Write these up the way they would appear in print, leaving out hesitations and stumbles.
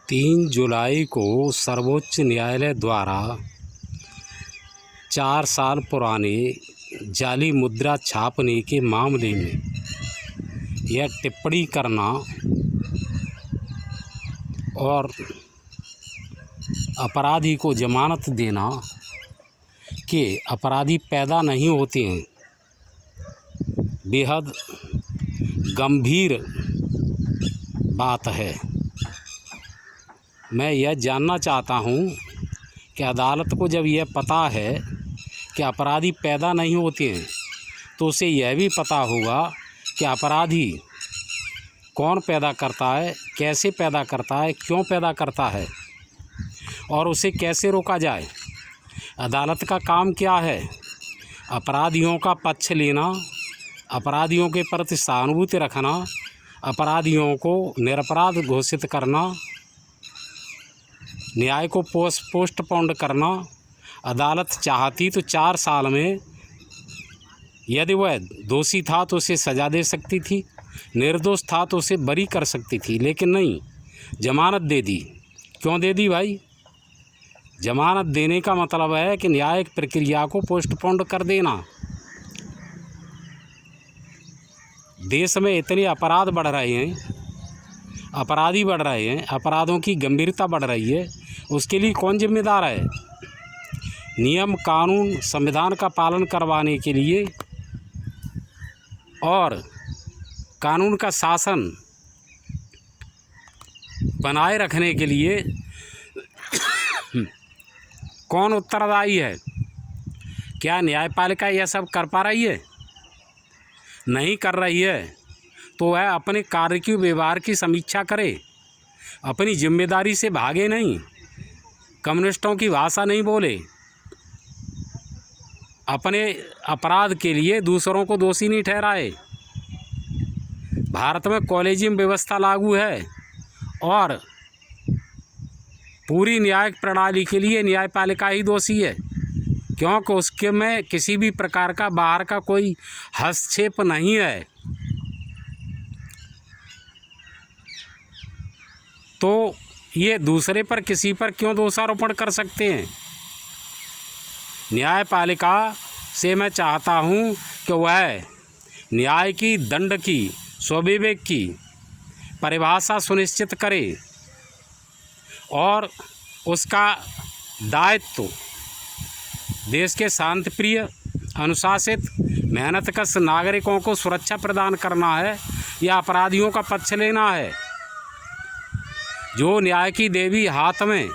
3 जुलाई को सर्वोच्च न्यायालय द्वारा 4 साल पुराने जाली मुद्रा छापने के मामले में यह टिप्पणी करना और अपराधी को जमानत देना कि अपराधी पैदा नहीं होते हैं, बेहद गंभीर बात है। मैं यह जानना चाहता हूँ कि अदालत को जब यह पता है कि अपराधी पैदा नहीं होते हैं तो उसे यह भी पता होगा कि अपराधी कौन पैदा करता है, कैसे पैदा करता है, क्यों पैदा करता है और उसे कैसे रोका जाए। अदालत का काम क्या है? अपराधियों का पक्ष लेना, अपराधियों के प्रति सहानुभूति रखना, अपराधियों को निरपराध घोषित करना, न्याय को पोस्टपोन्ड करना। अदालत चाहती तो 4 साल में, यदि वह दोषी था तो उसे सज़ा दे सकती थी, निर्दोष था तो उसे बरी कर सकती थी, लेकिन नहीं, जमानत दे दी। क्यों दे दी भाई? जमानत देने का मतलब है कि न्यायिक प्रक्रिया को पोस्टपोन्ड कर देना। देश में इतने अपराध बढ़ रहे हैं, अपराधी बढ़ रहे हैं, अपराधों की गंभीरता बढ़ रही है, उसके लिए कौन जिम्मेदार है? नियम कानून संविधान का पालन करवाने के लिए और कानून का शासन बनाए रखने के लिए कौन उत्तरदायी है? क्या न्यायपालिका यह सब कर पा रही है? नहीं कर रही है तो वह अपने कार्य की व्यवहार की समीक्षा करे, अपनी जिम्मेदारी से भागे नहीं, कम्युनिस्टों की भाषा नहीं बोले, अपने अपराध के लिए दूसरों को दोषी नहीं ठहराए। भारत में कॉलेजियम व्यवस्था लागू है और पूरी न्यायिक प्रणाली के लिए न्यायपालिका ही दोषी है, क्योंकि उसके में किसी भी प्रकार का बाहर का कोई हस्तक्षेप नहीं है। तो ये दूसरे पर किसी पर क्यों दोषारोपण कर सकते हैं? न्यायपालिका से मैं चाहता हूँ कि वह न्याय की, दंड की, स्वविवेक की परिभाषा सुनिश्चित करे और उसका दायित्व देश के शांतिप्रिय, अनुशासित, मेहनतकश नागरिकों को सुरक्षा प्रदान करना है या अपराधियों का पक्ष लेना है। जो न्याय की देवी हाथ में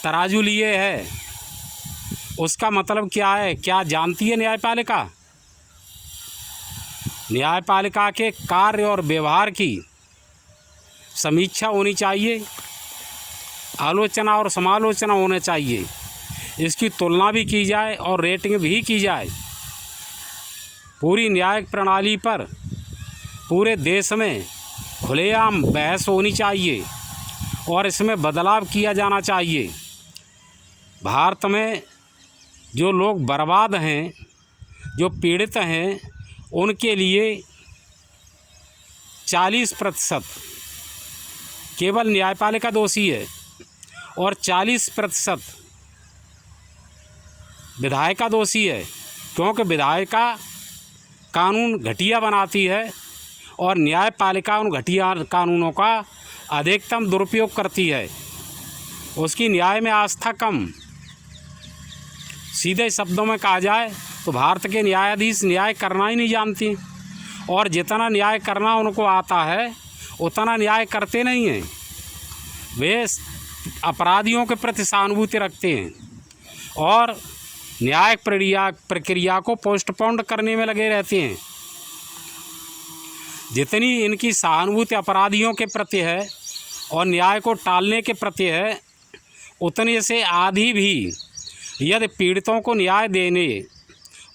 तराजू लिए है, उसका मतलब क्या है? क्या जानती है न्यायपालिका? न्यायपालिका के कार्य और व्यवहार की समीक्षा होनी चाहिए, आलोचना और समालोचना होना चाहिए, इसकी तुलना भी की जाए और रेटिंग भी की जाए। पूरी न्यायिक प्रणाली पर पूरे देश में खुलेआम बहस होनी चाहिए और इसमें बदलाव किया जाना चाहिए। भारत में जो लोग बर्बाद हैं, जो पीड़ित हैं, उनके लिए 40% केवल न्यायपालिका दोषी है और 40% विधायिका दोषी है, क्योंकि विधायिका कानून घटिया बनाती है और न्यायपालिका उन घटिया कानूनों का अधिकतम दुरुपयोग करती है। उसकी न्याय में आस्था कम। सीधे शब्दों में कहा जाए तो भारत के न्यायाधीश न्याय करना ही नहीं जानते और जितना न्याय करना उनको आता है उतना न्याय करते नहीं हैं। वे अपराधियों के प्रति सहानुभूति रखते हैं और न्यायिक प्रक्रिया को पोस्टपोन्ड करने में लगे रहते हैं। जितनी इनकी सहानुभूति अपराधियों के प्रति है और न्याय को टालने के प्रति है, उतने से आधी भी यदि पीड़ितों को न्याय देने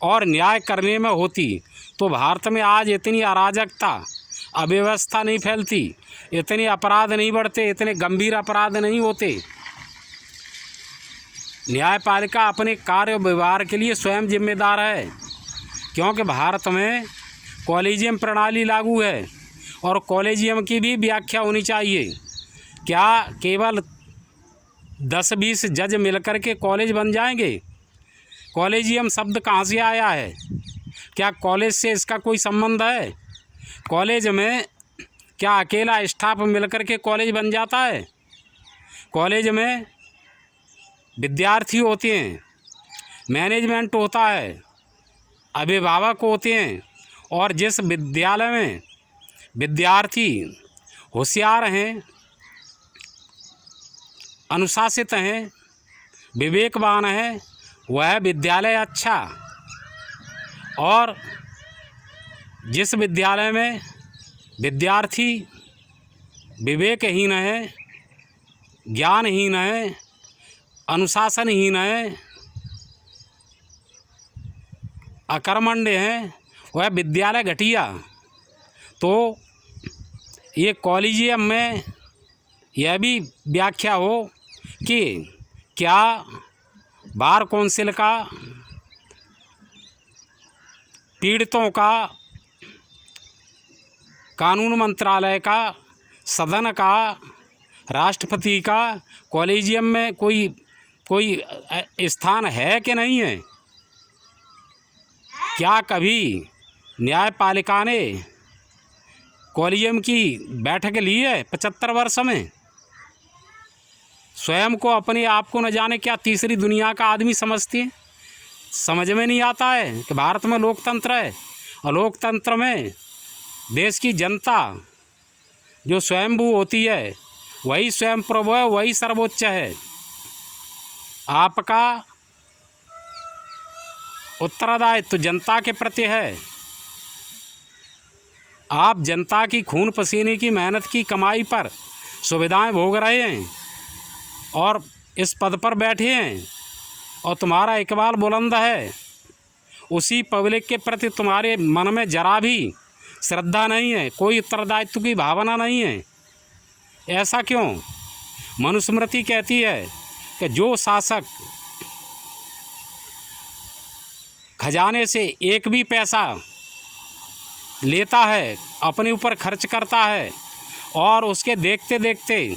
और न्याय करने में होती तो भारत में आज इतनी अराजकता, अव्यवस्था नहीं फैलती, इतने अपराध नहीं बढ़ते, इतने गंभीर अपराध नहीं होते। न्यायपालिका अपने कार्य व्यवहार के लिए स्वयं जिम्मेदार है, क्योंकि भारत में कॉलेजियम प्रणाली लागू है और कॉलेजियम की भी व्याख्या होनी चाहिए। क्या केवल 10-20 जज मिलकर के कॉलेज बन जाएंगे? कॉलेजियम शब्द कहाँ से आया है? क्या कॉलेज से इसका कोई संबंध है? कॉलेज में क्या अकेला स्टाफ मिलकर के कॉलेज बन जाता है? कॉलेज में विद्यार्थी होते हैं, मैनेजमेंट होता है, अभिभावक होते हैं, और जिस विद्यालय में विद्यार्थी होशियार हैं, अनुशासित हैं, विवेकवान हैं, वह विद्यालय अच्छा। और जिस विद्यालय में विद्यार्थी विवेकहीन है, ज्ञानहीन है, अनुशासनहीन है, अकर्मण्य है, वह विद्यालय घटिया। तो ये कॉलेजियम में यह भी व्याख्या हो कि क्या बार कौंसिल का, पीड़ितों का, कानून मंत्रालय का, सदन का, राष्ट्रपति का कॉलेजियम में कोई स्थान है कि नहीं है? क्या कभी न्यायपालिका ने कॉलेजियम की बैठक ली है 75 वर्ष में? स्वयं को, अपने आप को न जाने क्या तीसरी दुनिया का आदमी समझती है। समझ में नहीं आता है कि भारत में लोकतंत्र है, और लोकतंत्र में देश की जनता जो स्वयंभू होती है वही स्वयं प्रभु है, वही सर्वोच्च है। आपका उत्तरदायित्व तो जनता के प्रति है। आप जनता की खून पसीने की मेहनत की कमाई पर सुविधाएं भोग रहे हैं और इस पद पर बैठे हैं, और तुम्हारा इकबाल बुलंद है। उसी पब्लिक के प्रति तुम्हारे मन में जरा भी श्रद्धा नहीं है, कोई उत्तरदायित्व की भावना नहीं है। ऐसा क्यों? मनुस्मृति कहती है कि जो शासक खजाने से एक भी पैसा लेता है, अपने ऊपर खर्च करता है, और उसके देखते देखते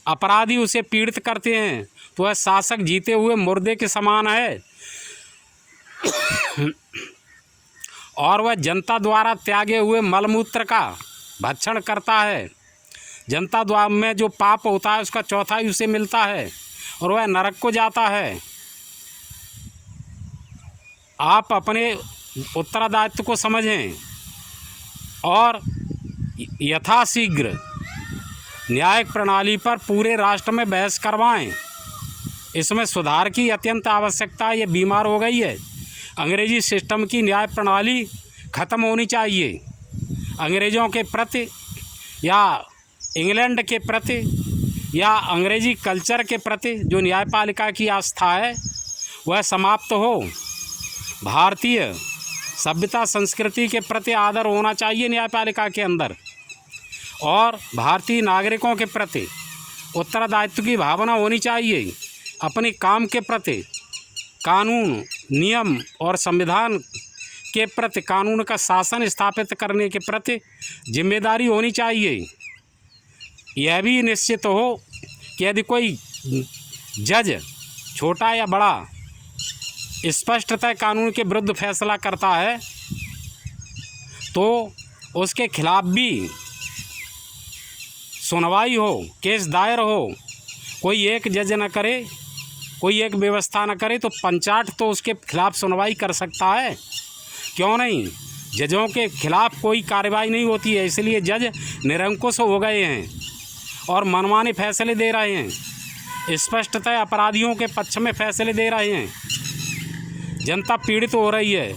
अपराधी उसे पीड़ित करते हैं, तो वह शासक जीते हुए मुर्दे के समान है। और वह जनता द्वारा त्यागे हुए मलमूत्र का भक्षण करता है। जनता द्वारा में जो पाप होता है उसका चौथाई उसे मिलता है, और वह नरक को जाता है। आप अपने उत्तरदायित्व को समझें और यथाशीघ्र न्यायिक प्रणाली पर पूरे राष्ट्र में बहस करवाएं। इसमें सुधार की अत्यंत आवश्यकता है। ये बीमार हो गई है। अंग्रेजी सिस्टम की न्याय प्रणाली ख़त्म होनी चाहिए। अंग्रेज़ों के प्रति या इंग्लैंड के प्रति या अंग्रेजी कल्चर के प्रति जो न्यायपालिका की आस्था है वह समाप्त हो। भारतीय सभ्यता संस्कृति के प्रति आदर होना चाहिए न्यायपालिका के अंदर, और भारतीय नागरिकों के प्रति उत्तरदायित्व की भावना होनी चाहिए। अपने काम के प्रति कानून, नियम और संविधान के प्रति, कानून का शासन स्थापित करने के प्रति जिम्मेदारी होनी चाहिए। यह भी निश्चित हो कि यदि कोई जज छोटा या बड़ा स्पष्टतः कानून के विरुद्ध फैसला करता है तो उसके खिलाफ भी सुनवाई हो, केस दायर हो। कोई एक जज न करे, कोई एक व्यवस्था न करे तो पंचायत तो उसके खिलाफ सुनवाई कर सकता है। क्यों नहीं? जजों के खिलाफ कोई कार्रवाई नहीं होती है, इसलिए जज निरंकुश हो गए हैं और मनमाने फैसले दे रहे हैं। स्पष्टतः अपराधियों के पक्ष में फैसले दे रहे हैं। जनता पीड़ित हो रही है।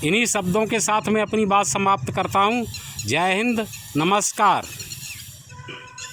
इन्हीं शब्दों के साथ मैं अपनी बात समाप्त करता हूँ। जय हिंद, नमस्कार।